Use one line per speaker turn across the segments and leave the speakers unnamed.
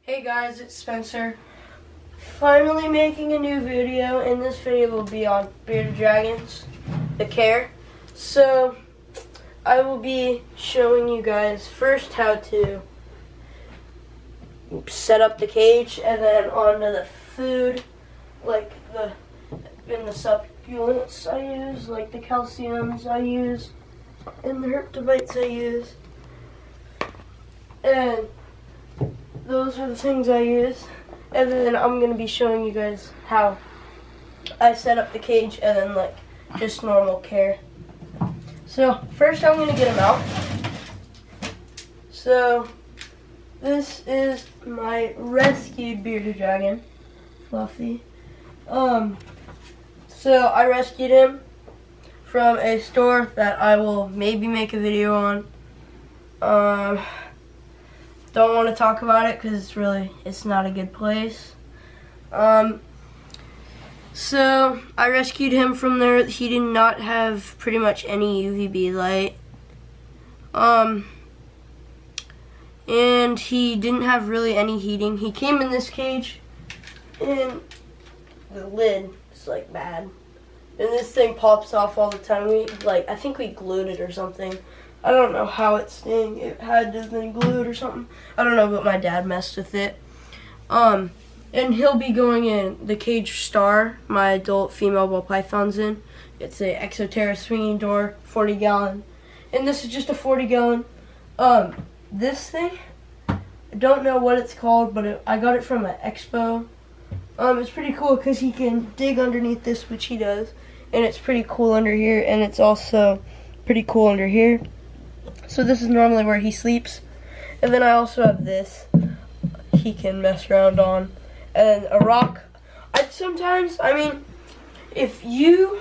Hey guys, it's Spencer. Finally making a new video, and this video will be on bearded dragons, the care. So, I will be showing you guys first how to set up the cage, and then onto the food, like the supplements I use, like the calciums I use, and the Herptovites I use. And those are the things I use. And then I'm going to be showing you guys how I set up the cage and then like just normal care. So first I'm going to get him out. So this is my rescued bearded dragon, Fluffy. So I rescued him from a store that I will maybe make a video on. Don't want to talk about it because it's not a good place. So I rescued him from there. He did not have pretty much any UVB light. And he didn't have really any heating. He came in this cage and the lid is like bad. And this thing pops off all the time. I think we glued it or something. I don't know how it's staying. It had to have been glued or something. I don't know, but my dad messed with it. And he'll be going in the Cage Star, my adult female ball python's in. It's a Exoterra swinging door, 40 gallon. And this is just a 40 gallon. This thing, I don't know what it's called, but I got it from an expo. It's pretty cool because he can dig underneath this, which he does. And it's pretty cool under here, and it's also pretty cool under here. So this is normally where he sleeps. And then I also have this he can mess around on. And a rock. If you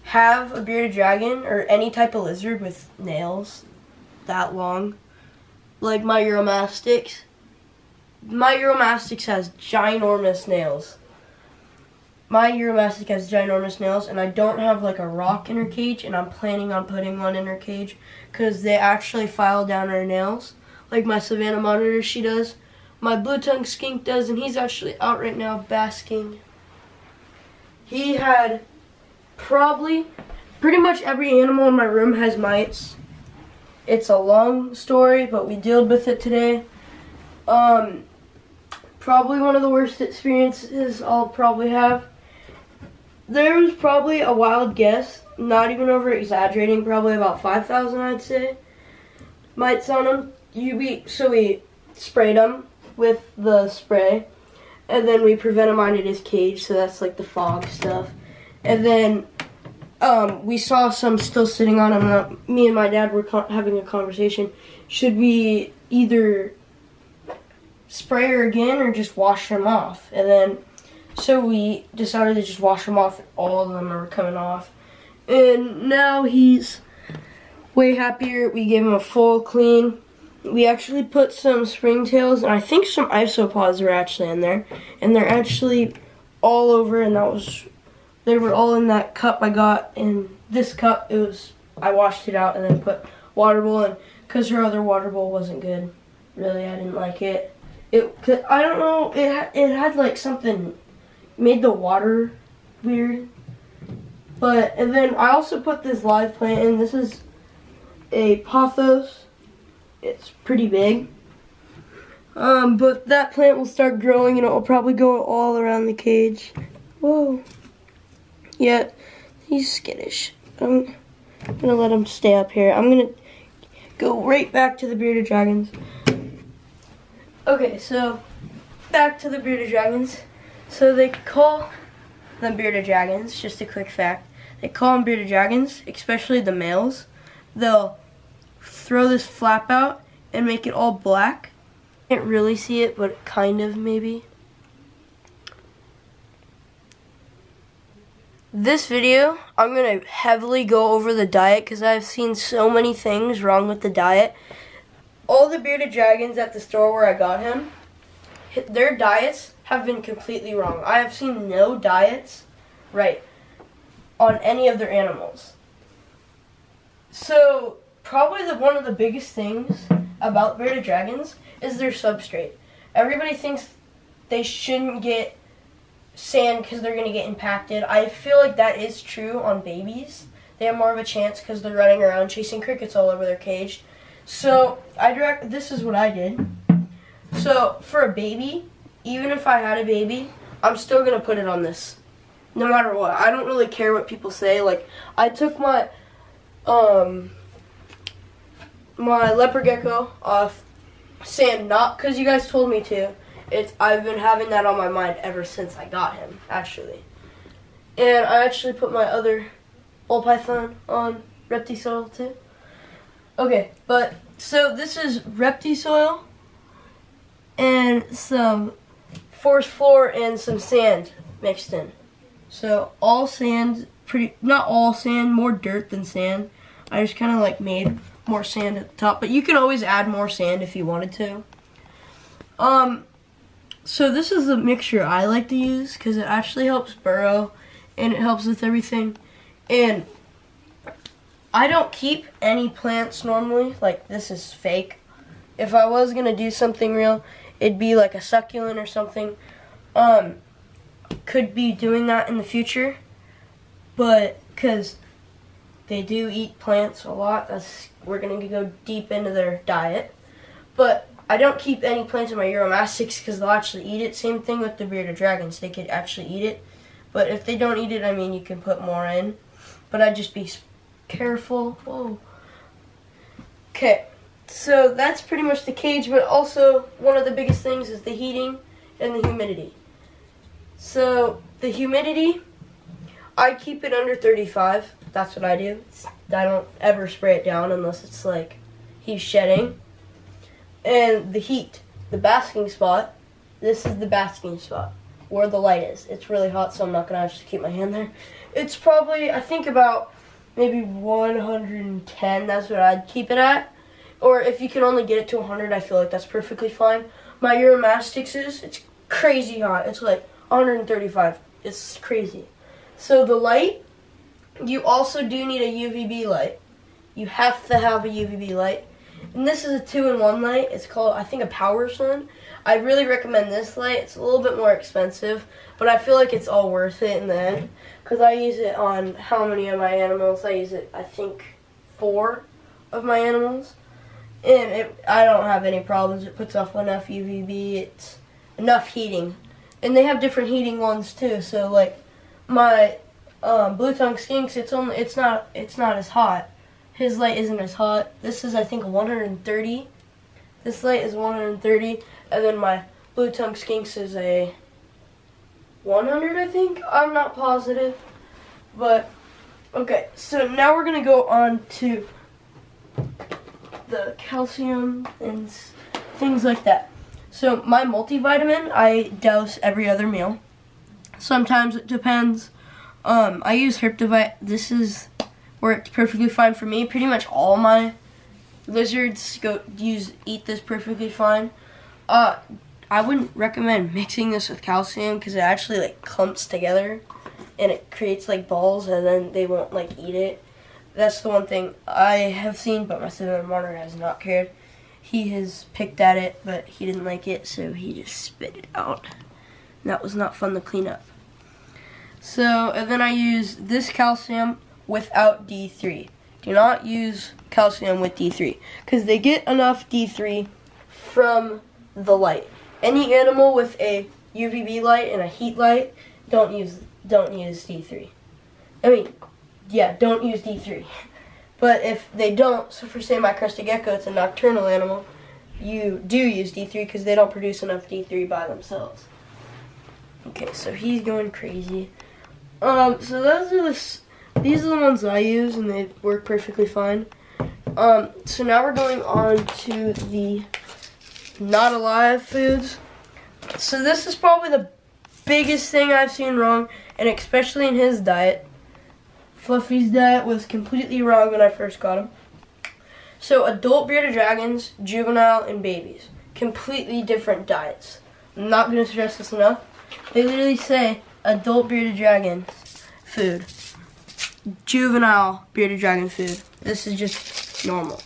have a bearded dragon or any type of lizard with nails that long, like my Uromastyx has ginormous nails. My Uromastyx has ginormous nails, and I don't have like a rock in her cage, and I'm planning on putting one in her cage because they actually file down her nails, like my Savannah Monitor she does. My blue-tongued skink does, and he's actually out right now basking. He had pretty much every animal in my room has mites. It's a long story, but we dealt with it today. Probably one of the worst experiences I'll probably have. There was probably a wild guess, not even over exaggerating, probably about 5,000 I'd say, mites on him. So we sprayed him with the spray, and then we preventamined his cage, so that's like the fog stuff. And then we saw some still sitting on him. Me and my dad were having a conversation. Should we either spray her again or just wash him off? And then so we decided to just wash him off. All of them are coming off. And now he's way happier. We gave him a full clean. We actually put some springtails, and I think some isopods were actually in there. And they're actually all over, and they were all in that cup I got. In this cup, I washed it out and then put water bowl in, because her other water bowl wasn't good. Really, I didn't like it. I don't know, it had like something, made the water weird. And then I also put this live plant in. This is a pothos. It's pretty big. But that plant will start growing, and it will probably go all around the cage. Whoa. Yeah, he's skittish. I'm gonna let him stay up here. I'm gonna go right back to the bearded dragons. Okay, so back to the bearded dragons. So they call them bearded dragons, just a quick fact. They call them bearded dragons, especially the males. They'll throw this flap out and make it all black. Can't really see it, but kind of maybe. This video, I'm going to heavily go over the diet because I've seen so many things wrong with the diet. All the bearded dragons at the store where I got him, their diets have been completely wrong. I have seen no diets right on any of their animals. So probably one of the biggest things about bearded dragons is their substrate. everybody thinks they shouldn't get sand because they're going to get impacted. I feel like that is true on babies. They have more of a chance because they're running around chasing crickets all over their cage. So this is what I did. So for a baby, even if I had a baby, I'm still going to put it on this. No matter what. I don't really care what people say. Like, I took my my leopard gecko off sand, not because you guys told me to. I've been having that on my mind ever since I got him, actually. And I actually put my other ball python on Reptisoil too. Okay, but so this is Reptisoil and some forest floor and some sand mixed in. So all sand, not all sand, more dirt than sand. I just kind of like made more sand at the top, but you can always add more sand if you wanted to. So this is the mixture I like to use because it actually helps burrow and it helps with everything. And I don't keep any plants normally. Like, this is fake. If I was gonna do something real, it'd be like a succulent or something. Could be doing that in the future, but because they do eat plants a lot, we're gonna go deep into their diet. But I don't keep any plants in my Uromastyx because they'll actually eat it. Same thing with the bearded dragons; they could actually eat it. But if they don't eat it, I mean, you can put more in. But I'd just be careful. Whoa. Okay, so that's pretty much the cage. But also, one of the biggest things is the heating and the humidity. So the humidity, I keep it under 35. That's what I do. I don't ever spray it down unless it's like he's shedding. And the heat, the basking spot, this is the basking spot where the light is. It's really hot, so I'm not going to actually keep my hand there. It's probably, I think, about maybe 110. That's what I'd keep it at. Or if you can only get it to 100, I feel like that's perfectly fine. My Uromastyx it's crazy hot. It's like 135. It's crazy. So the light, you also do need a UVB light. You have to have a UVB light. And this is a 2-in-1 light. It's called, I think, a Power Sun. I really recommend this light. It's a little bit more expensive, but I feel like it's all worth it in the end. Because I use it on how many of my animals? I use it, I think, 4 of my animals. And I don't have any problems. It puts off enough UVB. It's enough heating. And they have different heating ones too. So like my blue tongue skinks, it's not as hot. His light isn't as hot. This is, I think, 130. This light is 130, and then my blue tongue skinks is a 100, I think. I'm not positive, but okay. So now we're gonna go on to the calcium and things like that. So my multivitamin, I douse every other meal. Sometimes it depends. I use Herptovite. This is worked perfectly fine for me. Pretty much all my lizards eat this perfectly fine. I wouldn't recommend mixing this with calcium because it actually like clumps together and it creates like balls, and then they won't like eat it. That's the one thing I have seen, but my Cinnamon monitor has not cared. He has picked at it, but he didn't like it, so he just spit it out. And that was not fun to clean up. So, and then I use this calcium without D3. Do not use calcium with D3 because they get enough D3 from the light. Any animal with a UVB light and a heat light, don't use D3. I mean, yeah, don't use D3. But if they don't, so for say my crested gecko, it's a nocturnal animal, you do use D3 because they don't produce enough D3 by themselves. Okay, so he's going crazy. So these are the ones I use, and they work perfectly fine. So now we're going on to the not alive foods. So this is probably the biggest thing I've seen wrong, and especially in his diet. Fluffy's diet was completely wrong when I first got him. So adult bearded dragons, juvenile, and babies. Completely different diets. I'm not going to stress this enough. They literally say adult bearded dragon food, juvenile bearded dragon food. This is just normal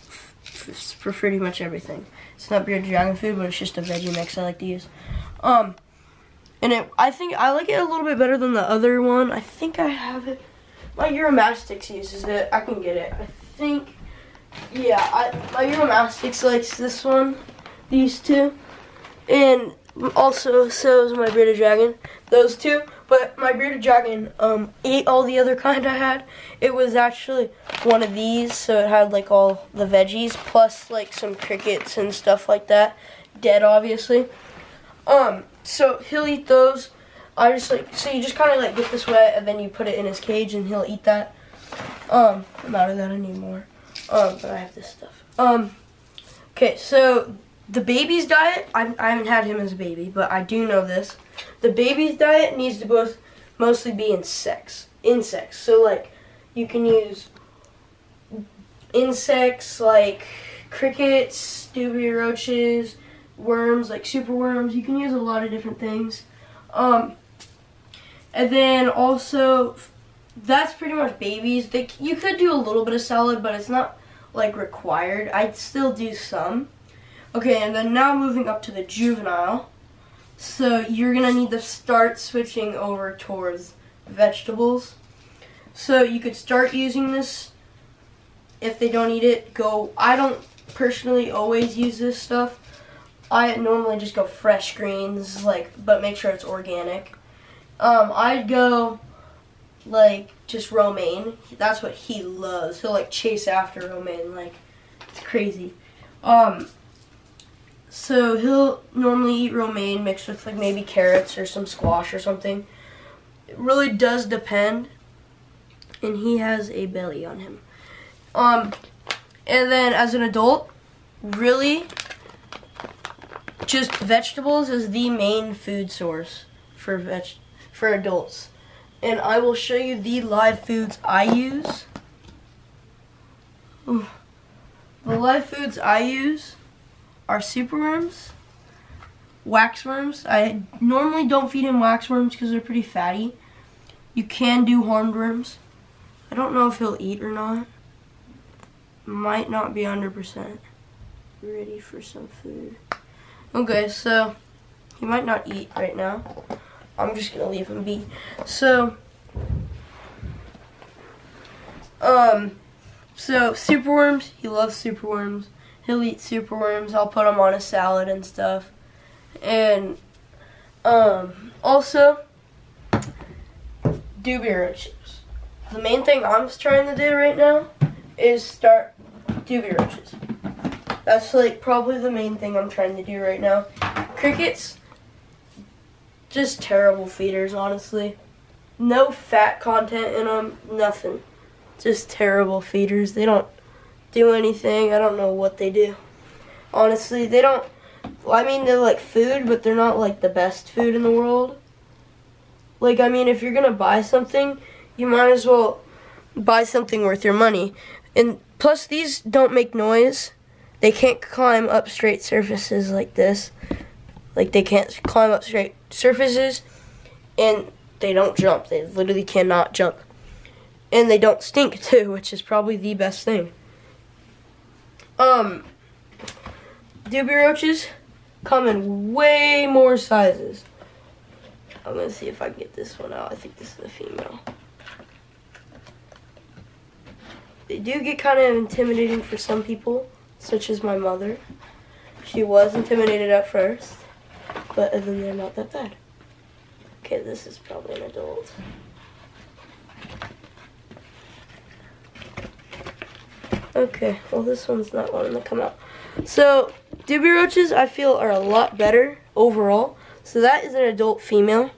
for pretty much everything. It's not bearded dragon food, but it's just a veggie mix I like to use. And I think I like it a little bit better than the other one. I think I have it. My Euromastix uses it. I can get it. I think, yeah, my Euromastix likes this one, these two, and also so is my bearded dragon. Those two. But my bearded dragon ate all the other kind I had. It was actually one of these, so it had like all the veggies plus like some crickets and stuff like that. Dead, obviously. So he'll eat those. So you just kind of like get this wet and then you put it in his cage and he'll eat that. I'm out of that anymore. But I have this stuff. Okay, so the baby's diet, I haven't had him as a baby, but I do know this. The baby's diet needs to mostly be insects. So like you can use insects like crickets, dubia roaches, worms like super worms. You can use a lot of different things. And then also that's pretty much babies. You could do a little bit of salad, but it's not like required. I'd still do some. Okay, and then now moving up to the juvenile. So you're going to need to start switching over towards vegetables. So you could start using this. If they don't eat it, I don't personally always use this stuff. I normally just go fresh greens, but make sure it's organic. I'd go like just romaine. That's what he loves. He'll like chase after romaine, like it's crazy. So he'll normally eat romaine mixed with like maybe carrots or some squash or something. It really does depend. And he has a belly on him. And then as an adult, really just vegetables is the main food source for adults. And I will show you the live foods I use. Ooh. The live foods I use are superworms, waxworms. I normally don't feed him waxworms because they're pretty fatty. You can do horned worms. I don't know if he'll eat or not. Might not be 100% ready for some food. Okay, so he might not eat right now. I'm just gonna leave him be. So superworms, he loves superworms. He'll eat superworms. I'll put them on a salad and stuff. And also dubia roaches. The main thing I'm trying to do right now is start dubia roaches. That's like probably the main thing I'm trying to do right now. Crickets, just terrible feeders, honestly. No fat content in them, nothing. Just terrible feeders. They don't do anything. I don't know what they do. Honestly, they don't. Well, I mean, they're like food, but they're not like the best food in the world. Like, I mean, if you're gonna buy something, you might as well buy something worth your money. And plus, these don't make noise. They can't climb up straight surfaces like this. Like, they can't climb up straight surfaces, and they don't jump. They literally cannot jump. And they don't stink, too, which is probably the best thing. Dubia roaches come in way more sizes. I'm gonna see if I can get this one out. I think this is a female. They do get kind of intimidating for some people, such as my mother. She was intimidated at first, but then they're not that bad. Okay, this is probably an adult. Okay, well this one's not wanting to come out. So, dubia roaches I feel are a lot better overall. So that is an adult female.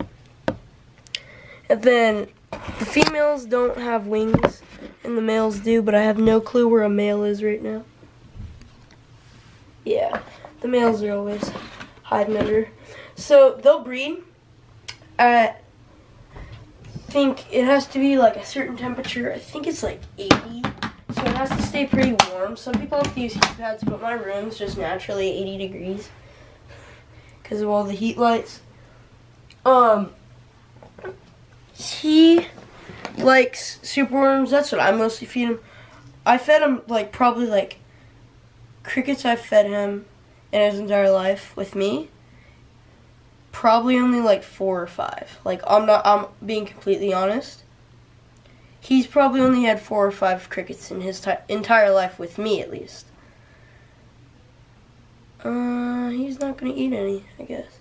And then the females don't have wings and the males do, but I have no clue where a male is right now. Yeah, the males are always hiding under. So they'll breed at, I think it has to be like a certain temperature. I think it's like 80. So it has to stay pretty warm. Some people have to use heat pads, but my room's just naturally 80 degrees because of all the heat lights. He likes superworms. That's what I mostly feed him. I fed him like probably like crickets I've fed him in his entire life with me, probably only like 4 or 5. Like, I'm being completely honest. He's probably only had 4 or 5 crickets in his entire life with me, at least. He's not gonna eat any, I guess.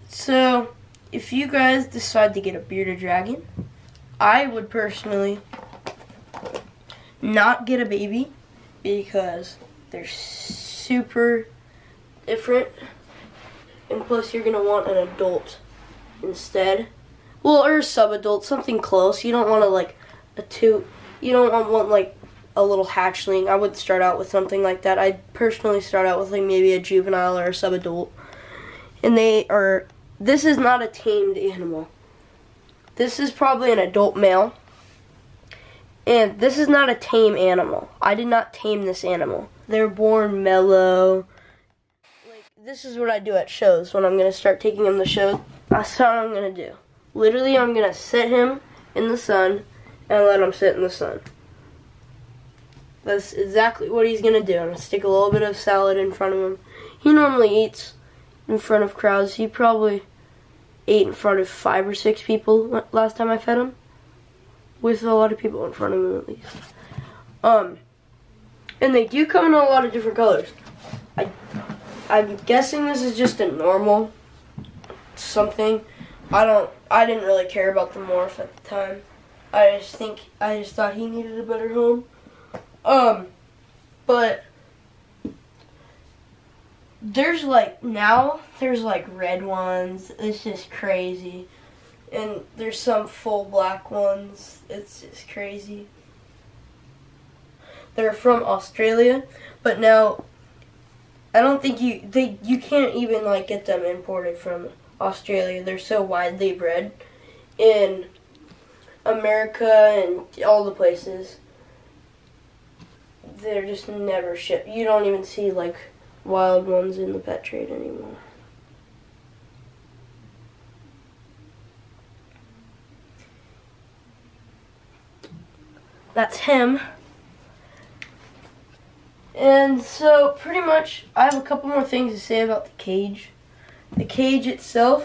So, if you guys decide to get a bearded dragon, I would personally not get a baby because they're super different, and plus you're gonna want an adult instead. Well, or a sub-adult, something close. You don't want to like you don't want like a little hatchling. I would start out with something like that. I'd personally start out with like maybe a juvenile or a sub-adult. And this is not a tamed animal. This is probably an adult male. And this is not a tame animal. I did not tame this animal. They're born mellow. Like, this is what I do at shows when I'm going to start taking him to shows. That's what I'm going to do. Literally, I'm going to set him in the sun and let him sit in the sun. That's exactly what he's going to do. I'm going to stick a little bit of salad in front of him. He normally eats in front of crowds. He probably ate in front of 5 or 6 people last time I fed him. With a lot of people in front of him, at least. And they do come in a lot of different colors. I'm guessing this is just a normal something. I didn't really care about the morph at the time. I just thought he needed a better home. But there's like red ones. It's just crazy. And there's some full black ones. It's just crazy. They're from Australia, but now I don't think you can't even like get them imported from Australia. They're so widely bred in America and all the places. They're just never shipped. You don't even see like wild ones in the pet trade anymore. That's him. And so pretty much I have a couple more things to say about the cage. The cage itself,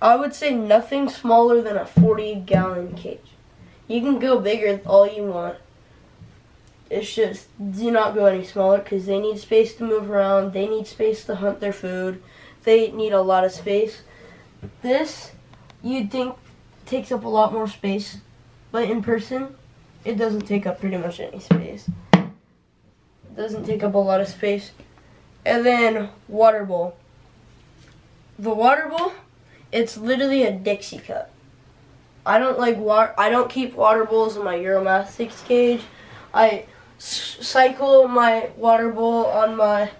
I would say nothing smaller than a 40-gallon cage. You can go bigger all you want. It's just, do not go any smaller because they need space to move around. They need space to hunt their food. They need a lot of space. This, you'd think, takes up a lot more space. But in person, it doesn't take up pretty much any space. It doesn't take up a lot of space. And then, water bowl. The water bowl, it's literally a Dixie cup. I don't keep water bowls in my Uromastyx cage. I cycle my water bowl on my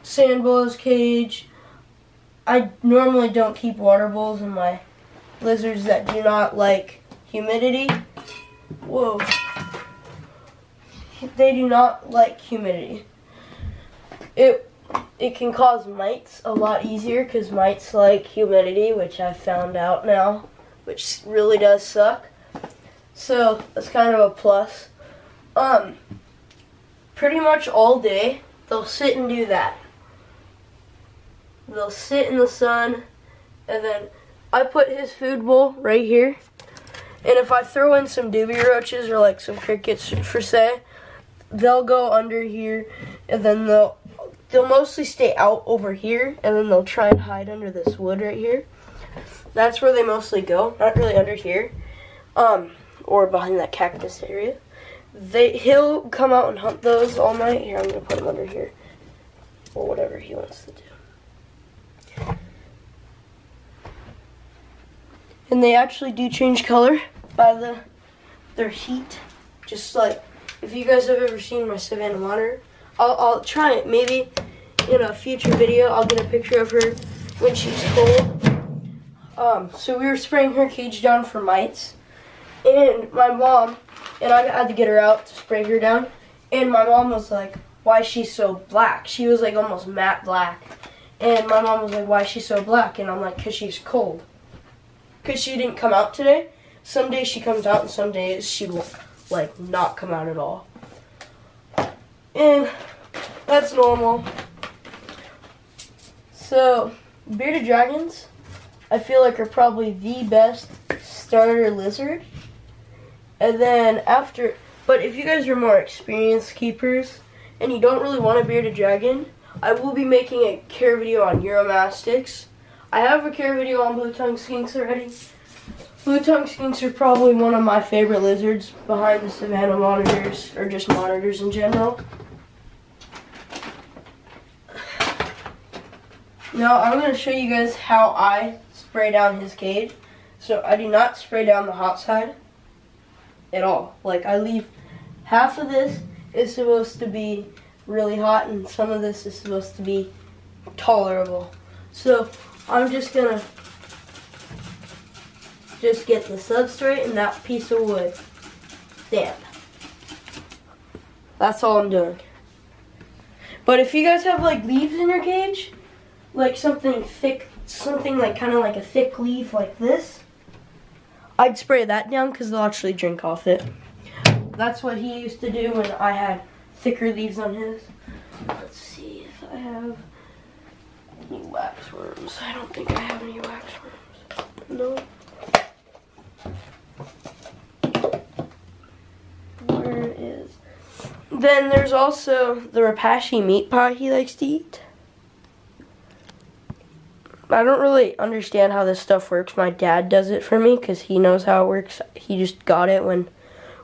Sandboas cage. I normally don't keep water bowls in my lizards that do not like humidity. Whoa. They do not like humidity. It can cause mites a lot easier because mites like humidity, which I've found out now, which really does suck. So that's kind of a plus. Pretty much all day they'll sit and do that. They'll sit in the sun, and then I put his food bowl right here. And if I throw in some dubia roaches or like some crickets for say, they'll go under here, and then they'll mostly stay out over here, and then they'll try and hide under this wood right here. That's where they mostly go, not really under here, or behind that cactus area. He'll come out and hunt those all night. Here, I'm gonna put him under here, or whatever he wants to do. And they actually do change color by their heat, just like if you guys have ever seen my Savannah monitor. I'll try it. Maybe in a future video I'll get a picture of her when she's cold. So we were spraying her cage down for mites, and my mom and I had to get her out to spray her down, and my mom was like, why is she so black? She was like almost matte black, and my mom was like, why is she so black? And I'm like, because she's cold, because she didn't come out today. Some days she comes out and some days she will like not come out at all. And that's normal. So bearded dragons, I feel like, are probably the best starter lizard. And then after, but if you guys are more experienced keepers and you don't really want a bearded dragon, I will be making a care video on Uromastyx. I have a care video on blue tongue skinks already. Blue tongue skinks are probably one of my favorite lizards behind the Savannah monitors, or just monitors in general. Now I'm going to show you guys how I spray down his cage. So I do not spray down the hot side at all. Like, I leave half of this is supposed to be really hot and some of this is supposed to be tolerable. So I'm just going to get the substrate and that piece of wood damp. That's all I'm doing. But if you guys have like leaves in your cage, like something thick, something like kind of like a thick leaf like this, I'd spray that down because they'll actually drink off it. That's what he used to do when I had thicker leaves on his. Let's see if I have any waxworms. I don't think I have any waxworms. No. Where is? Then there's also the Repashy meat pie he likes to eat. I don't really understand how this stuff works. My dad does it for me because he knows how it works. He just got it when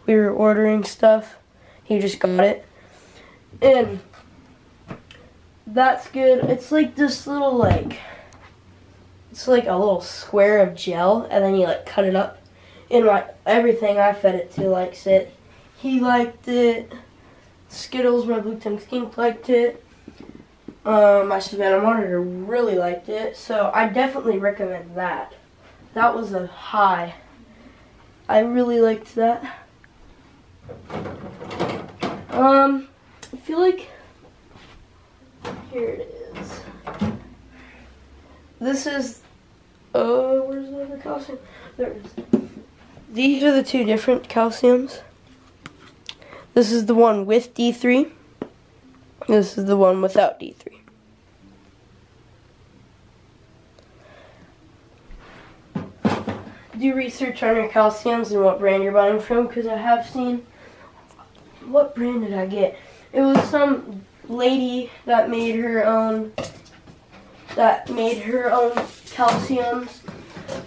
we were ordering stuff. He just got it. And that's good. It's like this little it's like a little square of gel and then you like cut it up. And everything I fed it to likes it. He liked it. Skittles, my blue tongue skink, liked it. My Savannah monitor really liked it, so I definitely recommend that. That was a high. I really liked that. I feel like, here it is. This is, where's the other calcium? There it is. These are the two different calciums. This is the one with D3. This is the one without D3. Do research on your calciums and what brand you're buying from, because I have seen, what brand did I get? It was some lady that made her own calciums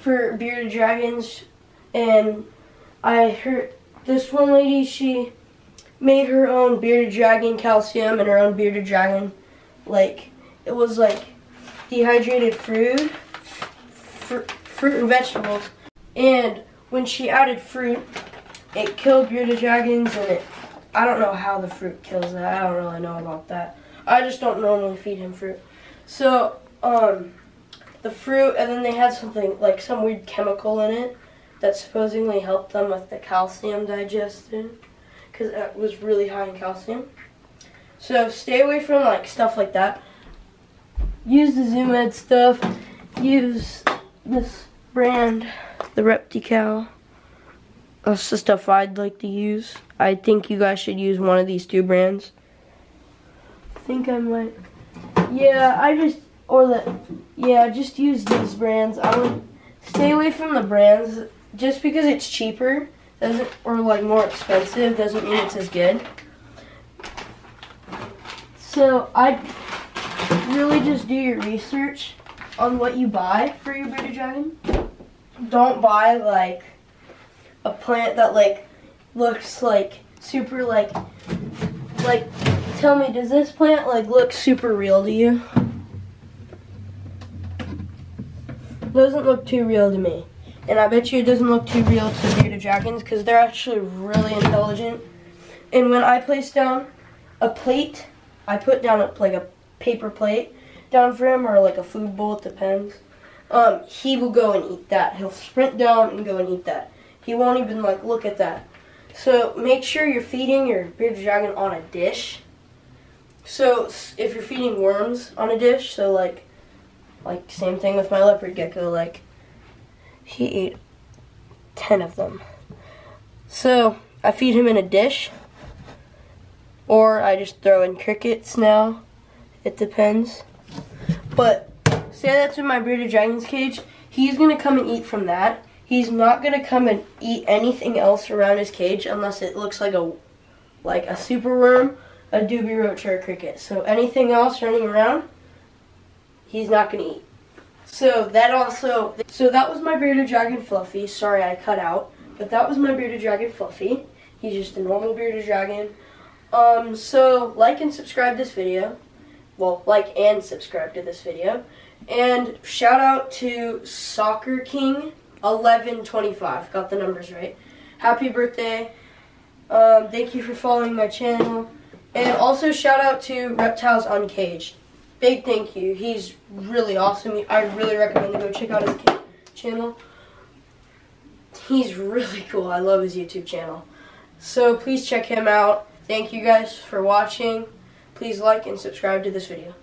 for bearded dragons, and I heard this one lady, she made her own bearded dragon calcium and her own bearded dragon, like, it was like dehydrated fruit and vegetables. And when she added fruit, it killed bearded dragons, and I don't know how the fruit kills that. I don't really know about that. I just don't normally feed him fruit. So, the fruit, and then they had something, like some weird chemical in it that supposedly helped them with the calcium digestion, because it was really high in calcium. So stay away from like stuff like that. Use the Zoo Med stuff. Use this brand, the Reptical. That's the stuff I'd like to use. I think you guys should use one of these two brands. I think I might. Yeah, just use these brands. I would stay away from the brands. Just because it's cheaper or like more expensive doesn't mean it's as good. So I really just do your research on what you buy for your bearded dragon. Don't buy like a plant that like looks like super like tell me, does this plant like look super real to you? It doesn't look too real to me. And I bet you it doesn't look too real to bearded dragons because they're actually really intelligent. And when I place down a plate, I put down like a paper plate down for him, or like a food bowl, it depends. He will go and eat that. He'll sprint down and go and eat that. He won't even like look at that. So make sure you're feeding your bearded dragon on a dish. So if you're feeding worms on a dish, so like same thing with my leopard gecko, like he ate 10 of them. So I feed him in a dish, or I just throw in crickets now. It depends. But say that's in my bearded dragon's cage, he's going to come and eat from that. He's not going to come and eat anything else around his cage unless it looks like a super worm, a doobie roach, or a cricket. So anything else running around, he's not going to eat. So that was my bearded dragon Fluffy. Sorry I cut out, but that was my bearded dragon Fluffy. He's just a normal bearded dragon. So like and subscribe this video. Well, like and subscribe to this video. And shout out to Soccer King 1125. Got the numbers right. Happy birthday. Thank you for following my channel. And also shout out to Reptiles Uncaged. Big thank you. He's really awesome. I really recommend you go check out his channel. He's really cool. I love his YouTube channel. So please check him out. Thank you guys for watching. Please like and subscribe to this video.